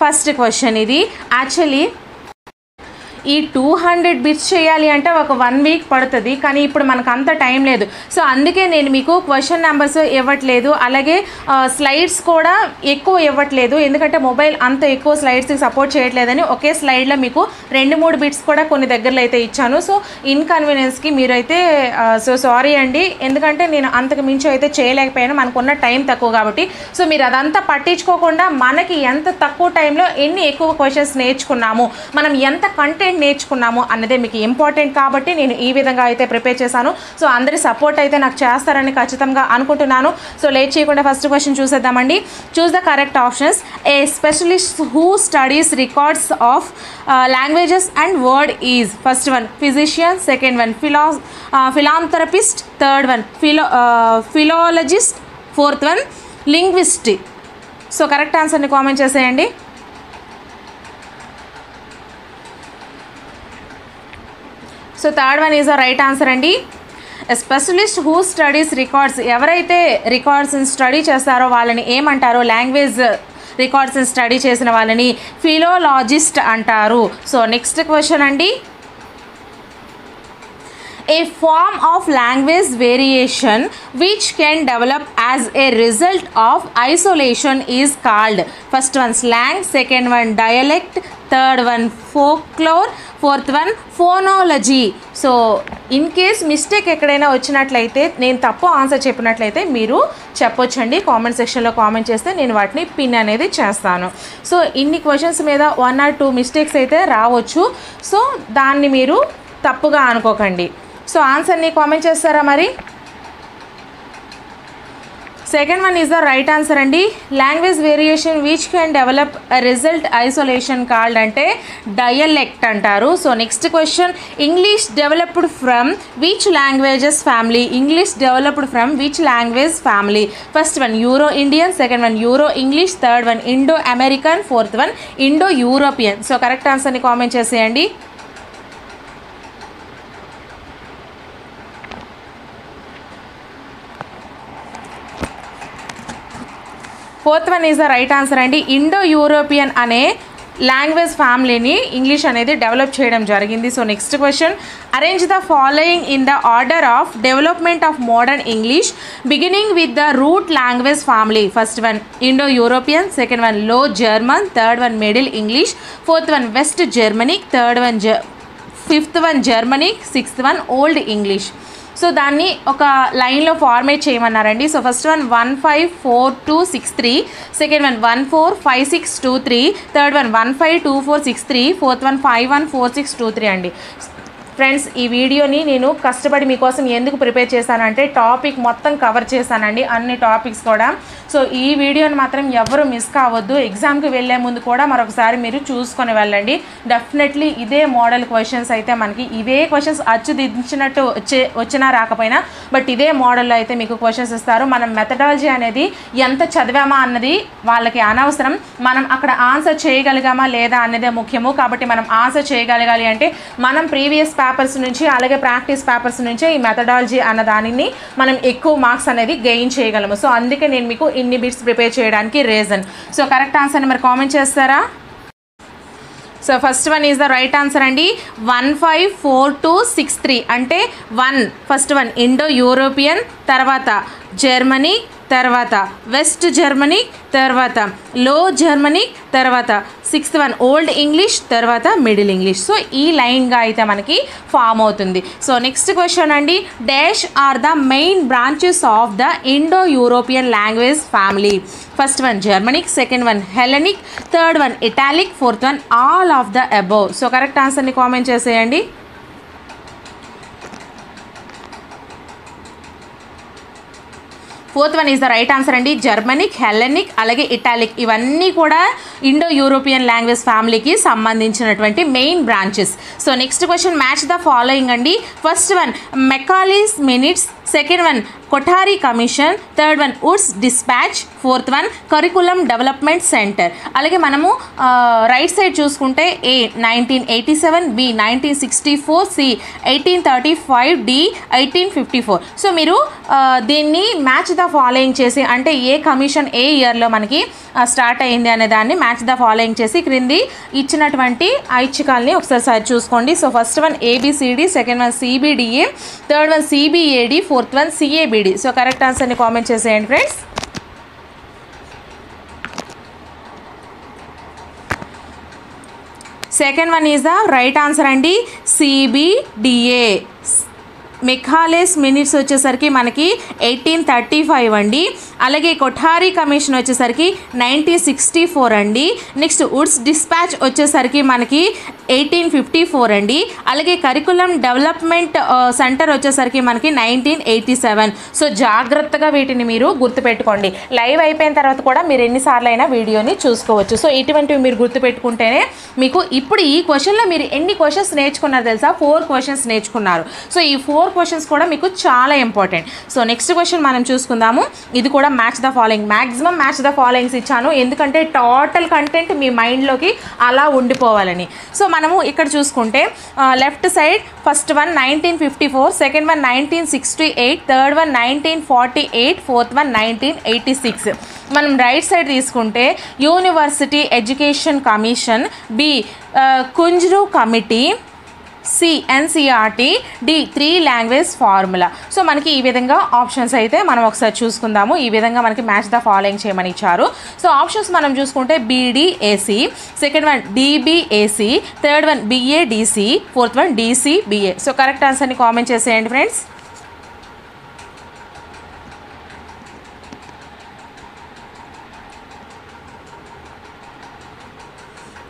First question ఇది. Actually ఈ 200 bits చేయాలి అంటే ఒక 1 వీక్ పడుతుంది, కానీ ఇప్పుడు మనకు అంత టైం లేదు. సో అందుకే నేను మీకు క్వశ్చన్ నెంబర్స్ ఇవ్వట్లేదు, అలాగే స్లైడ్స్ కూడా ఎక్కువ ఇవ్వట్లేదు, ఎందుకంటే మొబైల్ అంత ఎక్కువ స్లైడ్స్కి సపోర్ట్ చేయట్లేదని ఒకే స్లైడ్లో మీకు 2-3 బిట్స్ కూడా కొన్ని దగ్గరలో అయితే ఇచ్చాను. సో ఇన్కన్వీనియన్స్కి మీరైతే సో సారీ అండి, ఎందుకంటే నేను అంతకు మించి అయితే చేయలేకపోయాను, మనకున్న టైం తక్కువ కాబట్టి. సో మీరు అదంతా పట్టించుకోకుండా మనకి ఎంత తక్కువ టైంలో ఎన్ని ఎక్కువ క్వశ్చన్స్ నేర్చుకున్నాము, మనం ఎంత కంటెంట్ నేర్చుకున్నాము అన్నదే మీకు ఇంపార్టెంట్ కాబట్టి నేను ఈ విధంగా అయితే ప్రిపేర్ చేశాను. సో అందరి సపోర్ట్ అయితే నాకు చేస్తారని ఖచ్చితంగా అనుకుంటున్నాను. సో లేట్ చేయకుండా ఫస్ట్ క్వశ్చన్ చూసేద్దామండి. Choose the correct options. A specialist who studies records of languages and word is. First one physician, second one philanthropist, third one philologist, fourth one linguistic. So correct ఆన్సర్ని comment చేసేయండి. So third one is the right answer అండి. Specialist who studies records, ఎవరైతే రికార్డ్స్ని study చేస్తారో వాళ్ళని ఏమంటారో, language రికార్డ్స్ని study చేసిన వాళ్ళని ఫిలోలాజిస్ట్ అంటారు. సో నెక్స్ట్ క్వశ్చన్ అండి. A form of language variation which can develop as a result of isolation is called. First one slang, second one dialect, third one folklore, fourth one phonology. So in case mistake ఎక్కడైనా వచ్చినట్లయితే, నేను తప్పు answer చెప్పినట్లయితే మీరు చెప్పొచ్చండి, comment సెక్షన్లో comment చేస్తే నేను వాటిని పిన్ అనేది చేస్తాను. సో ఇన్ని క్వశ్చన్స్ మీద 1 or 2 మిస్టేక్స్ అయితే రావచ్చు, సో దాన్ని మీరు తప్పుగా అనుకోకండి. సో ఆన్సర్ని కామెంట్ చేస్తారా మరి? Second one is the right answer అండి. Language variation which can develop result isolation called అంటే డయలెక్ట్ అంటారు. So next question. English developed from which languages family. English developed from which language family. First one Euro Indian, second one Euro English, third one Indo American, fourth one Indo European. So correct ఆన్సర్ని comment చేసేయండి. Fourth one is the right answer అండి. Indo European అనే language ఫ్యామిలీని English అనేది develop చేయడం జరిగింది. So next question. Arrange the following in the order of development of modern English beginning with the root language family. First one Indo European, second one Low German, third one Middle English, fourth one West Germanic, fifth one Germanic, sixth one old English. So దాన్ని ఒక లైన్లో format చేయమన్నారండి. So first one 1 5 4 2 6 3, second one 1 4 5 6 2 3, third one 1 5 2 4 6 3, fourth one 5 1 4 6 2 3 అండి. Friends, ఈ వీడియోని నేను కష్టపడి మీకోసం ఎందుకు ప్రిపేర్ చేశానంటే టాపిక్ మొత్తం కవర్ చేశానండి, అన్ని టాపిక్స్ కూడా. సో ఈ వీడియోని మాత్రం ఎవరు మిస్ కావద్దు. ఎగ్జామ్కి వెళ్ళే ముందు కూడా మరొకసారి మీరు చూసుకొని వెళ్ళండి. డెఫినెట్లీ ఇదే మోడల్ క్వశ్చన్స్ అయితే మనకి ఇవే క్వశ్చన్స్ అచ్చుదించినట్టు వచ్చినా రాకపోయినా బట్ ఇదే మోడల్లో అయితే మీకు క్వశ్చన్స్ ఇస్తారు. మనం మెథడాలజీ అనేది ఎంత చదివామా అన్నది వాళ్ళకి అనవసరం, మనం అక్కడ ఆన్సర్ చేయగలిగామా లేదా అన్నదే ముఖ్యము. కాబట్టి మనం ఆన్సర్ చేయగలగాలి అంటే మనం ప్రీవియస్ పేపర్స్ నుంచి అలాగే ప్రాక్టీస్ పేపర్స్ నుంచే ఈ మెథడాలజీ అన్న దానిని మనం ఎక్కువ మార్క్స్ అనేది గెయిన్ చేయగలము. సో అందుకే నేను మీకు ఇన్ని బిట్స్ ప్రిపేర్ చేయడానికి రీజన్. సో కరెక్ట్ ఆన్సర్ని మరి కామెంట్ చేస్తారా? So first one is the right answer అండి. 1 5 4 2 6 3 అంటే 1 ఫస్ట్ వన్ ఇండో యూరోపియన్, తర్వాత జర్మనీ, తర్వాత వెస్ట్ జర్మనీ, తర్వాత లో జర్మనీ, తర్వాత సిక్స్త్ వన్ ఓల్డ్ ఇంగ్లీష్, తర్వాత మిడిల్ ఇంగ్లీష్. సో ఈ లైన్గా అయితే మనకి ఫామ్ అవుతుంది. సో నెక్స్ట్ క్వశ్చన్ అండి. Dash are the main branches of the Indo European language family. First one Germanic, second one Hellenic, third one Italic, fourth one all of the above. So correct ఆన్సర్ని comment చేసేయండి. Fourth one is the right answer అండి. Germanic, Hellenic అలాగే Italic ఇవన్నీ కూడా Indo European language ఫ్యామిలీకి సంబంధించినటువంటి main branches. So next question. Match the following అండి. First one Macaulay's minutes, second one Kothari commission, third one Wood's dispatch, fourth one curriculum development centre. అలాగే మనము right side చూసుకుంటే A 1987, B 1964, C 1835, D 1854. So మీరు దీన్ని match the following చేసి అంటే ఏ commission ఏ ఇయర్లో మనకి స్టార్ట్ అయింది అనే దాన్ని మ్యాచ్ ద ఫాలోయింగ్ చేసి క్రింది ఇచ్చినటువంటి ఐచ్ఛికాలని ఒకసారి చూసుకోండి. So first one ABCD, second one CBDA, third one CBAD, fourth one CABD. So correct ఆన్సర్ని కామెంట్ చేసేయండి friends. Second one is the right answer అండి, సిబిడిఏ. మెకాలేస్ మినిట్స్ వచ్చేసరికి మనకి 1835 అండి. అలాగే కొఠారీ కమిషన్ వచ్చేసరికి 1964 అండి. నెక్స్ట్ వుడ్స్ డిస్పాచ్ వచ్చేసరికి మనకి 1854 అండి. అలాగే కరికులం డెవలప్మెంట్ సెంటర్ వచ్చేసరికి మనకి 1987. సో జాగ్రత్తగా వీటిని మీరు గుర్తుపెట్టుకోండి. లైవ్ అయిపోయిన తర్వాత కూడా మీరు ఎన్నిసార్లు అయినా వీడియోని చూసుకోవచ్చు. సో ఇటువంటివి మీరు గుర్తుపెట్టుకుంటేనే మీకు ఇప్పుడు ఈ క్వశ్చన్లో మీరు ఎన్ని క్వశ్చన్స్ నేర్చుకున్నారు తెలుసా? 4 క్వశ్చన్స్ నేర్చుకున్నారు. సో ఈ 4 క్వశ్చన్స్ కూడా మీకు చాలా ఇంపార్టెంట్. సో నెక్స్ట్ క్వశ్చన్ మనం చూసుకుందాము. ఇది కూడా match the following. Maximum match the followings ఇచ్చాను ఎందుకంటే టోటల్ కంటెంట్ మీ మైండ్లోకి అలా ఉండిపోవాలని. సో మనము ఇక్కడ చూసుకుంటే left side first one 1954, second one 1968, third one 1948, fourth one 1986. మనం రైట్ సైడ్ తీసుకుంటే university education commission, B Kunzru committee, C NCERT, D 3 language formula. So మనకి ఈ విధంగా ఆప్షన్స్ అయితే మనం ఒకసారి చూసుకుందాము. ఈ విధంగా మనకి మ్యాచ్ ద ఫాలోయింగ్ చేయమని ఇచ్చారు. సో ఆప్షన్స్ మనం చూసుకుంటే BDAC, second one DBAC, third one BADC, fourth one DCBA. So correct ఆన్సర్ని కామెంట్ చేసేయండి friends.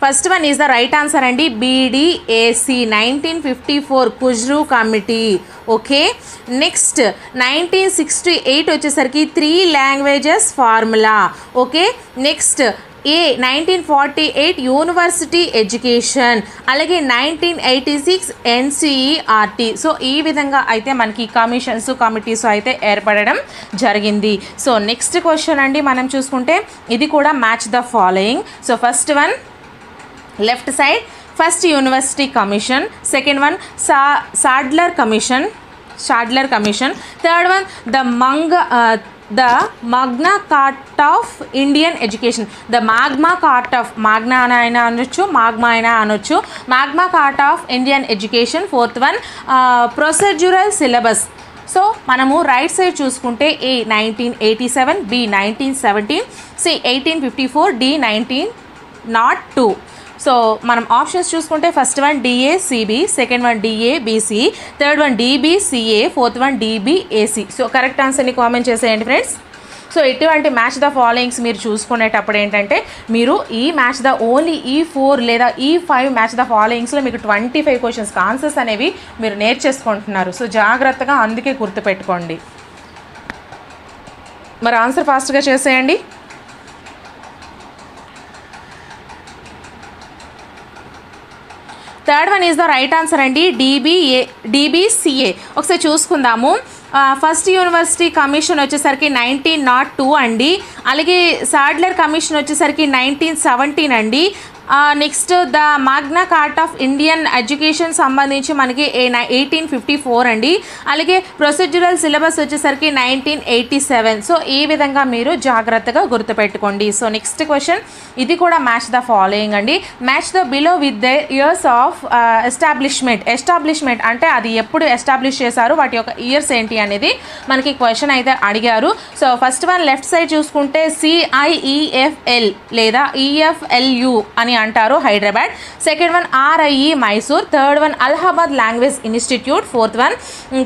First one is the right answer అండి, BDAC 1954 Kunzru committee. Okay, next 1968 వచ్చేసరికి 3 languages formula. Okay, next a 1948 university education, అలాగే 1986 NCERT. So ఈ విధంగా అయితే మనకి commissions committees అయితే ఏర్పడడం జరిగింది. సో నెక్స్ట్ క్వశ్చన్ అండి మనం చూసుకుంటే ఇది కూడా match the following. So first one left side first university commission, second one Sadler commission, third one the Magna Carta of Indian education, the Magma Carta of, Magna అయినా అనొచ్చు Magma అయినా అనొచ్చు, Magma Carta of Indian education. Fourth one procedural syllabus. So మనము right side చూసుకుంటే A 1987, B 1917, C 1854, D 1902. So మనం options చూసుకుంటే first one DACB, second one DABC, third one DBCA, fourth one DBAC. So correct ఆన్సర్ని comment చేసేయండి friends. So ఇటువంటి match the followings మీరు చూసుకునేటప్పుడు ఏంటంటే మీరు ఈ మ్యాచ్ ద ఓన్లీ ఈ 4 లేదా ఈ 5 మ్యాచ్ ద ఫాలోయింగ్స్లో మీకు 25 క్వశ్చన్స్కి ఆన్సర్స్ అనేవి మీరు నేర్చేసుకుంటున్నారు. సో జాగ్రత్తగా అందుకే గుర్తుపెట్టుకోండి. మరి ఆన్సర్ ఫాస్ట్గా చేసేయండి. Third one is the right answer అండి, డిబిసిఏ. ఒకసారి చూసుకుందాము. ఫస్ట్ యూనివర్సిటీ కమిషన్ వచ్చేసరికి 1902 అండి. అలాగే సాడ్లర్ కమిషన్ వచ్చేసరికి 1917 అండి. Next the Magna Carta of Indian education సంబంధించి మనకి 1854 అండి. అలాగే ప్రొసెడ్యూరల్ సిలబస్ వచ్చేసరికి 1987. సో ఈ విధంగా మీరు జాగ్రత్తగా గుర్తుపెట్టుకోండి. సో నెక్స్ట్ క్వశ్చన్ ఇది కూడా మ్యాచ్ ద ఫాలోయింగ్ అండి. Match the below with the years of establishment అంటే అది ఎప్పుడు ఎస్టాబ్లిష్ చేశారు, వాటి యొక్క ఇయర్స్ ఏంటి అనేది మనకి క్వశ్చన్ అయితే అడిగారు. So first one left side చూసుకుంటే సిఐఈఎఫ్ఎల్ లేదా ఈఎఫ్ఎల్యు అని అంటారు, Hyderabad. Second one RIE Mysore, third one Allahabad language institute, fourth one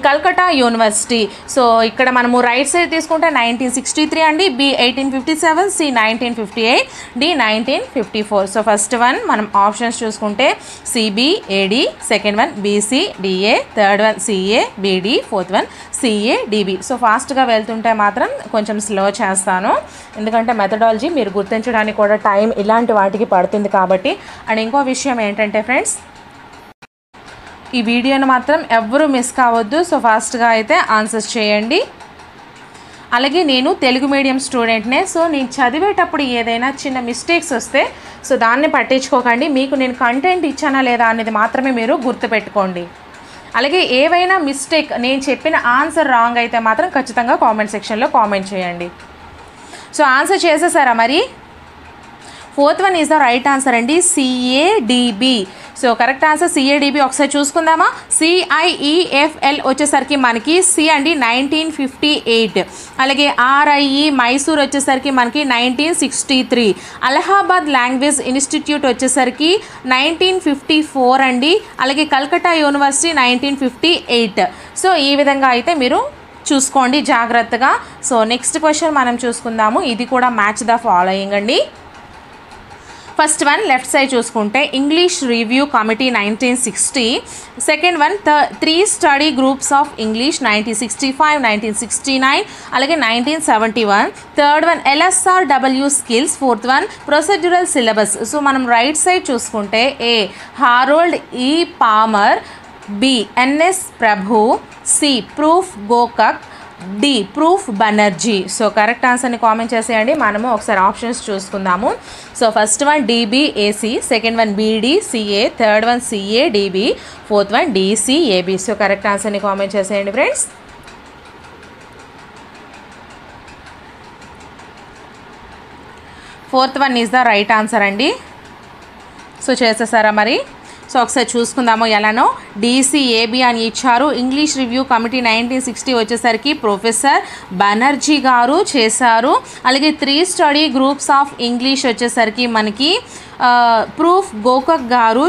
Calcutta university. So ఇక్కడ మనము రైట్ సైడ్ తీసుకుంటే 1963 అండి, B 1857, C 1958, D 1954. So first one మనం ఆప్షన్స్ చూసుకుంటే CBAD, second one BCDA, third one CABD, fourth one CADB. So ఫాస్ట్గా వెళ్తుంటే మాత్రం కొంచెం స్లో చేస్తాను ఎందుకంటే మెథడాలజీ మీరు గుర్తించడానికి కూడా టైం ఇలాంటి వాటికి పడుతుంది కాబట్టి. అండ్ ఇంకో విషయం ఏంటంటే ఫ్రెండ్స్, ఈ వీడియోను మాత్రం ఎవ్వరూ మిస్ కావద్దు. సో ఫాస్ట్గా అయితే ఆన్సర్స్ చేయండి. అలాగే నేను తెలుగు మీడియం స్టూడెంట్నే. సో నేను చదివేటప్పుడు ఏదైనా చిన్న మిస్టేక్స్ వస్తే సో దాన్ని పట్టించుకోకండి. మీకు నేను కంటెంట్ ఇచ్చానా లేదా అనేది మాత్రమే మీరు గుర్తుపెట్టుకోండి. అలాగే ఏవైనా మిస్టేక్ నేను చెప్పిన ఆన్సర్ రాంగ్ అయితే మాత్రం ఖచ్చితంగా కామెంట్ సెక్షన్లో కామెంట్ చేయండి. సో ఆన్సర్ చేసేసారా మరి? Fourth one is the right answer అండి, CADB. So correct answer CADB. ఒకసారి చూసుకుందామా? CIEFL వచ్చేసరికి మనకి C అండి 1958. అలాగే RIE మైసూర్ వచ్చేసరికి మనకి 1963. అలహాబాద్ లాంగ్వేజ్ ఇన్స్టిట్యూట్ వచ్చేసరికి 1954 అండి. అలాగే కల్కట్టా యూనివర్సిటీ 1958. సో ఈ విధంగా అయితే మీరు చూసుకోండి జాగ్రత్తగా. సో నెక్స్ట్ క్వశ్చన్ మనం చూసుకుందాము. ఇది కూడా మ్యాచ్ ద ఫాలోయింగ్ అండి. ఫస్ట్ వన్ లెఫ్ట్ సైడ్ చూసుకుంటే English review committee 1960. Second one 3 study groups of English 1965, 1969 అలాగే 1971. Third one LSRW skills. Fourth one procedural syllabus. So మనం రైట్ సైడ్ చూసుకుంటే A Harold E Palmer, B NS Prabhu, C prof Gokak, D prof Banerjee. So correct ఆన్సర్ని comment చేసేయండి. మనము ఒకసారి options చూసుకుందాము. So first one DBAC, second one BDCA, third one CADB, fourth one DCAB. So correct ఆన్సర్ని comment చేసేయండి friends. Fourth one is the right answer అండి. So చేసేసారా మరి? So ఒకసారి చూసుకుందాము ఎలానో. DCAB అని ఇచ్చారు. ఇంగ్లీష్ రివ్యూ కమిటీ 1960 వచ్చేసరికి ప్రొఫెసర్ బనర్జీ గారు చేశారు. అలాగే 3 స్టడీ గ్రూప్స్ ఆఫ్ ఇంగ్లీష్ వచ్చేసరికి మనకి ప్రూఫ్ గోకక్ గారు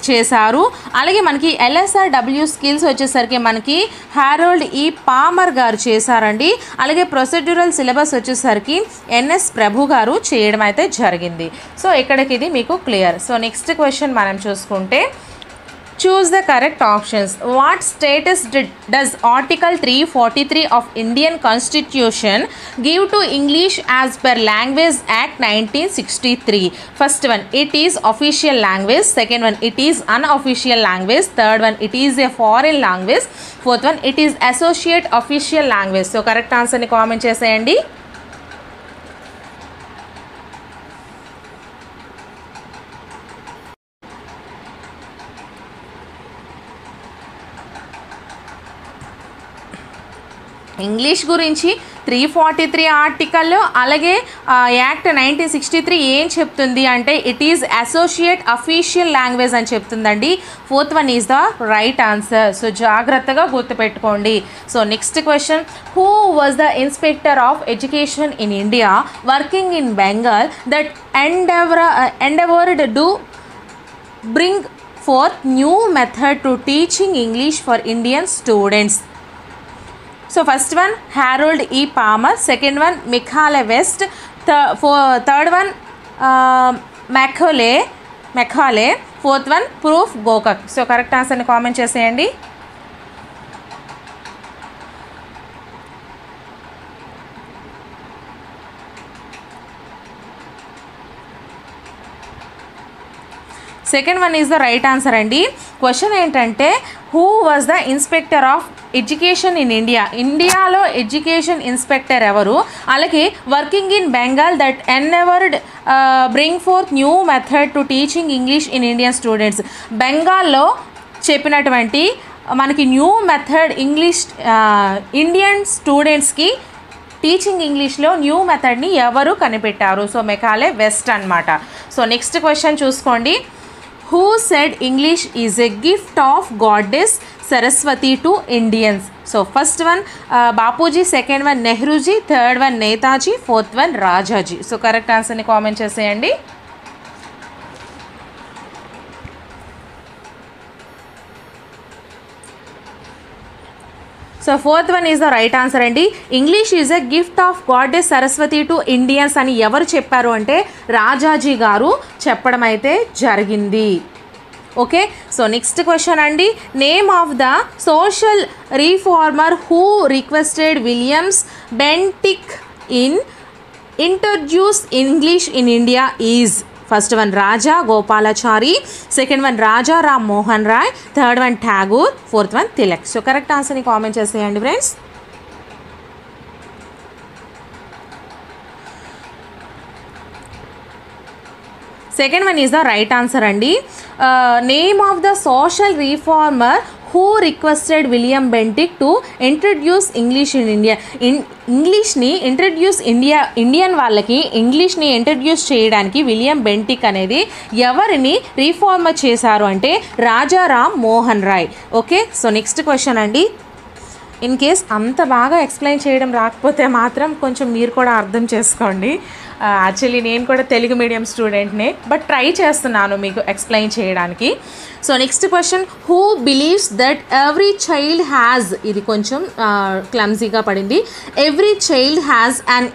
చేశారు. అలాగే మనకి LSRW స్కిల్స్ వచ్చేసరికి మనకి హారోల్డ్ E పామర్ గారు చేశారండి. అలాగే ప్రొసెడ్యూరల్ సిలబస్ వచ్చేసరికి NS ప్రభు గారు చేయడం అయితే జరిగింది. సో ఇక్కడికి ఇది మీకు క్లియర్. సో నెక్స్ట్ క్వశ్చన్ మనం చూసుకుంటే choose the correct options. What status does Article 343 of Indian Constitution give to English as per Language Act 1963? First one, it is official language. Second one, it is unofficial language. Third one, it is a foreign language. Fourth one, it is associate official language. So correct answer ni comment cheseyandi. English గురించి 343 ఆర్టికల్లో అలాగే act 1963 ఏం చెప్తుంది అంటే it is associate official language అని చెప్తుందండి. Fourth one is the right answer. So జాగ్రత్తగా గుర్తుపెట్టుకోండి. So next question, who was the inspector of education in India working in Bengal that endeavored to bring forth new method to teaching English for Indian students? So first one Harold E Palmer, second one Macaulay West, third one Macaulay, fourth one Proof Gokak. So correct answer ni comment cheseyandi. Second one is the right answer andi. Question ఏంటంటే who was the inspector of education in India? ఇండియాలో education inspector ఎవరు? అలాగే working in Bengal that endeavored bring forth new method to teaching English in Indian students. బెంగాల్లో చెప్పినటువంటి మనకి new method English Indian స్టూడెంట్స్కి teaching ఇంగ్లీష్లో new మెథడ్ని ఎవరు కనిపెట్టారు? సో మెకాలే వెస్ట్ అన్నమాట. సో నెక్స్ట్ క్వశ్చన్ చూసుకోండి. Who said English is a gift of goddess Saraswati to Indians? So first one Bapuji, second one Nehruji, third one Netaji, fourth one Rajaji. So correct answer ni comment cheseyandi. So fourth one is the right answer అండి. English is a gift of goddess Saraswati to Indians అని ఎవరు చెప్పారు అంటే రాజాజీ గారు చెప్పడం అయితే జరిగింది. Okay, so next question అండి. Name of the social reformer who requested Williams Bentinck in introduce English in India is? First one Raja Gopalachari, second one Raja Ram Mohan Roy, third one Tagore, fourth one Tilak. So correct ఆన్సర్ని కామెంట్ చేసేయండి friends. Second one is the right answer అండి. Name of the social reformer who requested William Bentinck to introduce English in India. ఇంగ్లీష్ని introduce Indian వాళ్ళకి ఇంగ్లీష్ని introduce చేయడానికి William Bentinck అనేది ఎవరిని reformer చేశారు అంటే Rajaram Mohan Roy. Okay, so next question అండి. ఇన్ కేస్ అంత బాగా ఎక్స్ప్లెయిన్ చేయడం రాకపోతే మాత్రం కొంచెం మీరు కూడా అర్థం చేసుకోండి. యాక్చువల్లీ నేను కూడా తెలుగు మీడియం స్టూడెంట్నే, బట్ ట్రై చేస్తున్నాను మీకు ఎక్స్ప్లెయిన్ చేయడానికి. So next question, who believes that every child has, ఇది కొంచెం క్లమ్జీగా పడింది, every child has an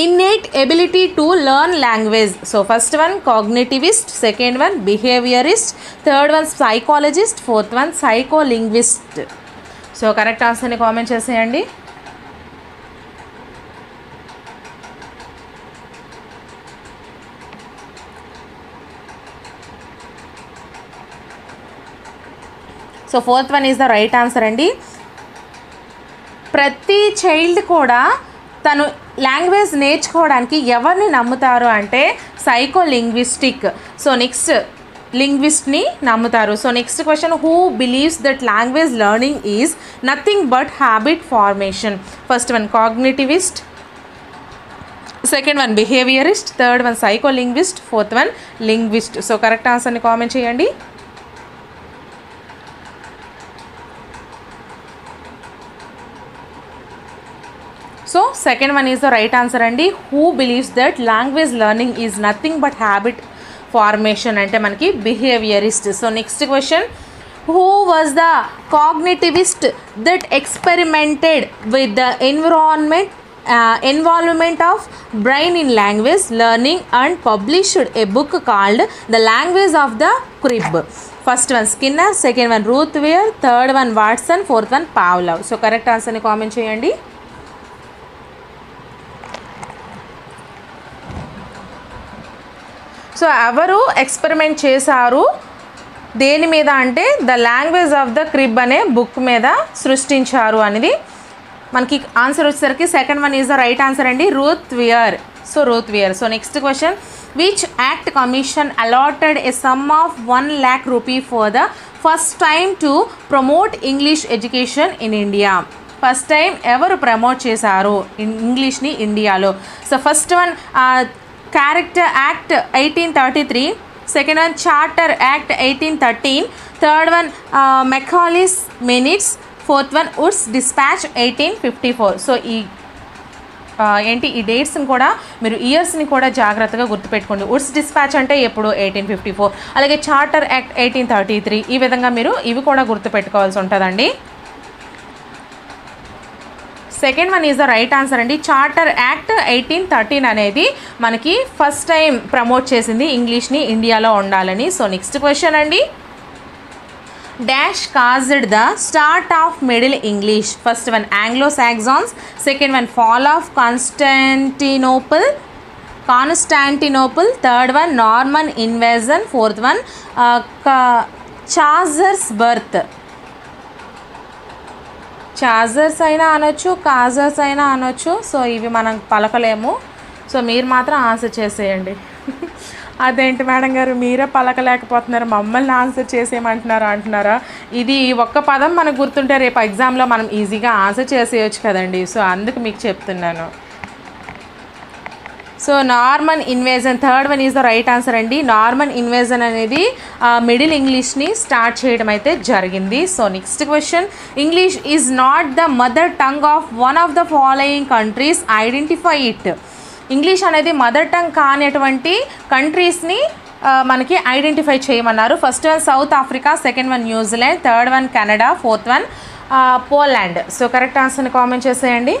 innate ability to learn language. So first one cognitivist, second one behaviorist, third one psychologist, fourth one psycholinguist. So correct ఆన్సర్ని comment చేసేయండి. So fourth one is the right answer అండి. ప్రతి child కూడా తను language నేర్చుకోవడానికి ఎవరిని నమ్ముతారు అంటే సైకోలింగ్విస్టిక్. సో నెక్స్ట్ లింగ్విస్ట్ని నమ్ముతారు. So next question, who believes that language learning is nothing but habit formation. First one cognitivist, second one behaviourist, third one psycholinguist, fourth one linguist. So correct ఆన్సర్ని comment చేయండి. So second one is the right answer అండి. Who believes that language learning is nothing but habit formation అంటే మనకి behaviourist. So next question, who was the cognitivist that experimented with the involvement of brain in language learning and published a book called the language of the crib. First one Skinner, second one Ruth Weir, third one Watson, fourth one Pavlov. So correct ఆన్సర్ని comment చేయండి. So ఎవరు experiment చేశారు దేని మీద అంటే the language of the crib అనే book మీద సృష్టించారు అనేది మనకి ఆన్సర్ వచ్చేసరికి second one is the right answer అండి, Ruth Weir. So Ruth Weir. So next question, which act commission allotted A some of 1 lakh rupee for the first time to promote English education in India. First time ఎవరు promote చేశారు ఇంగ్లీష్ని ఇండియాలో? So first one character act 1833, second one charter act 1813, third one Macaulay's minutes, fourth one Wood's despatch 1854. So ఈ డేట్స్ని కూడా మీరు ఇయర్స్ని కూడా జాగ్రత్తగా గుర్తుపెట్టుకోండి. వుడ్స్ డిస్పాచ్ అంటే ఎప్పుడు 1854, అలాగే చార్టర్ యాక్ట్ 1833. ఈ విధంగా మీరు ఇవి కూడా గుర్తుపెట్టుకోవాల్సి ఉంటుందండి. Second one is the right answer అండి. చార్టర్ యాక్ట్ 1813 అనేది మనకి ఫస్ట్ టైం ప్రమోట్ చేసింది ఇంగ్లీష్ని ఇండియాలో ఉండాలని. సో నెక్స్ట్ క్వశ్చన్ అండి, dash caused the start of middle English. First one Anglo Saxons, second one fall of Constantinople, third one Norman invasion, fourth one Chaucer's birth. Chaucer's అయినా అనొచ్చు, కాజర్స్ అయినా అనొచ్చు. So ఇవి మనం పలకలేము. సో మీరు మాత్రం ఆన్సర్ చేసేయండి. అదేంటి మేడం గారు మీరే పలకలేకపోతున్నారు, మమ్మల్ని ఆన్సర్ చేసేయమంటున్నారా? ఇది ఒక్క పదం మనకు గుర్తుంటే రేపు ఎగ్జామ్లో మనం ఈజీగా ఆన్సర్ చేసేయచ్చు కదండి. సో అందుకు మీకు చెప్తున్నాను. So Norman invasion, third one is the right answer అండి. నార్మన్ ఇన్వేజన్ అనేది మిడిల్ ఇంగ్లీష్ని స్టార్ట్ చేయడం అయితే జరిగింది. So next question, English is not the mother tongue of one of the following countries, identify it. English అనేది mother tongue కానిటువంటి కంట్రీస్ని మనకి identify చేయమన్నారు. First one south Africa, second one New Zealand, third one Canada, fourth one Poland. So correct ఆన్సర్ని comment చేసేయండి.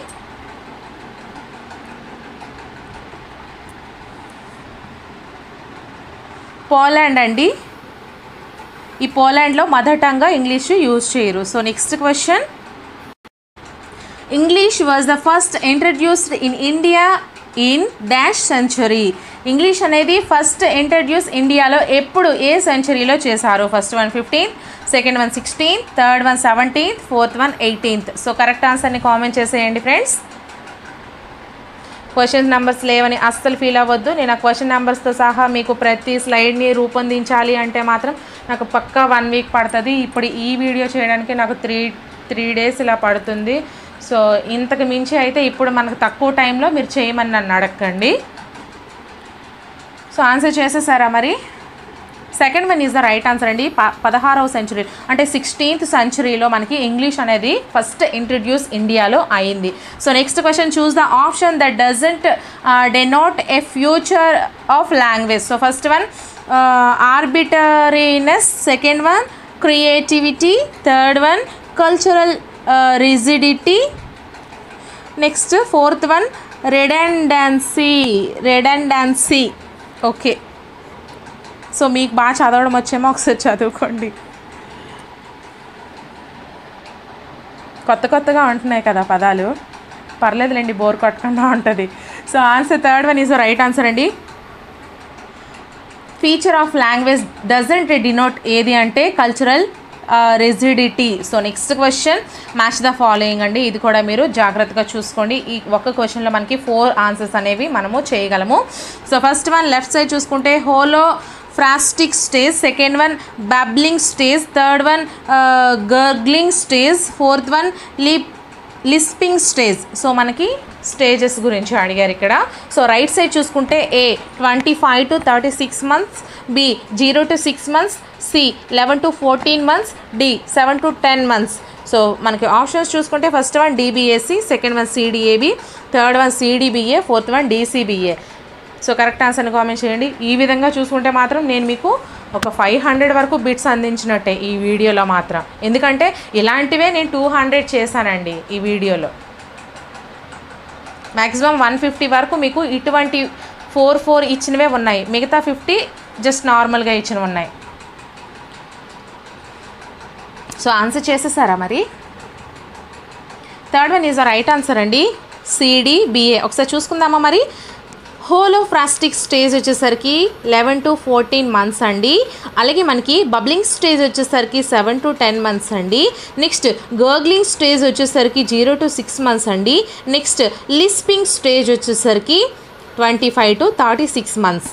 Poland అండి. ఈ పోలాండ్లో mother టంగ్గా English use చేయరు. So next question, English was the first introduced in India in dash century. English అనేది first introduce ఇండియాలో ఎప్పుడు, ఏ సెంచరీలో చేశారు? First one 15th, second one 16th, third one 17th, fourth one 18th. So correct ఆన్సర్ని comment చేసేయండి friends. Question numbers లేవని అస్సలు feel అవ్వద్దు. నేను ఆ క్వశ్చన్ నెంబర్స్తో సహా మీకు ప్రతి స్లైడ్ని రూపొందించాలి అంటే మాత్రం నాకు పక్కా 1 వీక్ పడుతుంది. ఇప్పుడు ఈ వీడియో చేయడానికి నాకు త్రీ డేస్ ఇలా పడుతుంది. సో ఇంతకు మించి అయితే ఇప్పుడు మనకు తక్కువ టైంలో మీరు చేయమని నన్ను అడగండి. సో ఆన్సర్ చేసేసారా మరి? Second one is the right answer అండి. 16వ సెంచురీ అంటే 16th సెంచురీలో మనకి ఇంగ్లీష్ అనేది ఫస్ట్ ఇంట్రడ్యూస్ ఇండియాలో అయింది. So next question, choose the option that doesn't denote a future of language. So first one arbitrariness, second one creativity, third one cultural rigidity, next fourth one redundancy. Okay, so మీకు బాగా చదవడం వచ్చేమో ఒకసారి చదువుకోండి. కొత్తగా ఉంటున్నాయి కదా పదాలు, పర్లేదులేండి, బోర్ కొట్టకుండా ఉంటుంది. So answer third one is right answer అండి. Feature of language doesn't denote ఏది అంటే cultural rigidity. So next question, match the following అండి. ఇది కూడా మీరు జాగ్రత్తగా చూసుకోండి. ఈ ఒక్క క్వశ్చన్లో మనకి 4 ఆన్సర్స్ అనేవి మనము చేయగలము. So first one left side చూసుకుంటే holophrastic stage, second one babbling stage, third one gargling stage, fourth one lisping stage. So మనకి స్టేజెస్ గురించి అడిగారు ఇక్కడ. సో రైట్ సైడ్ చూసుకుంటే A 25 to 36 months, B 0 to 6 months, C 11 to 14 months, D 7 to 10 months. So మనకి options చూసుకుంటే first one DBAC, second one CDAB, third one CDBA, fourth one DCBA. So correct ఆన్సర్ని comment చేయండి. ఈ విధంగా చూసుకుంటే మాత్రం నేను మీకు ఒక 500 వరకు బిట్స్ అందించినట్టే ఈ వీడియోలో మాత్రం. ఎందుకంటే ఇలాంటివే నేను 200 చేశానండి ఈ వీడియోలో. మ్యాక్సిమం 150 వరకు మీకు ఇటువంటి 4 ఇచ్చినవే ఉన్నాయి, మిగతా 50 జస్ట్ నార్మల్గా ఇచ్చినవి ఉన్నాయి. సో ఆన్సర్ చేసేసారా మరి? Third one is the right answer అండి, సిడిబిఏ. ఒకసారి చూసుకుందామా మరి. హోలోఫ్రాస్టిక్ స్టేజ్ వచ్చేసరికి 11 to 14 months అండి. అలాగే మనకి బబ్లింగ్ స్టేజ్ వచ్చేసరికి 7 to 10 months అండి. నెక్స్ట్ గర్గ్లింగ్ స్టేజ్ వచ్చేసరికి 0 to 6 months అండి. నెక్స్ట్ లిస్పింగ్ స్టేజ్ వచ్చేసరికి 25 to 36 months.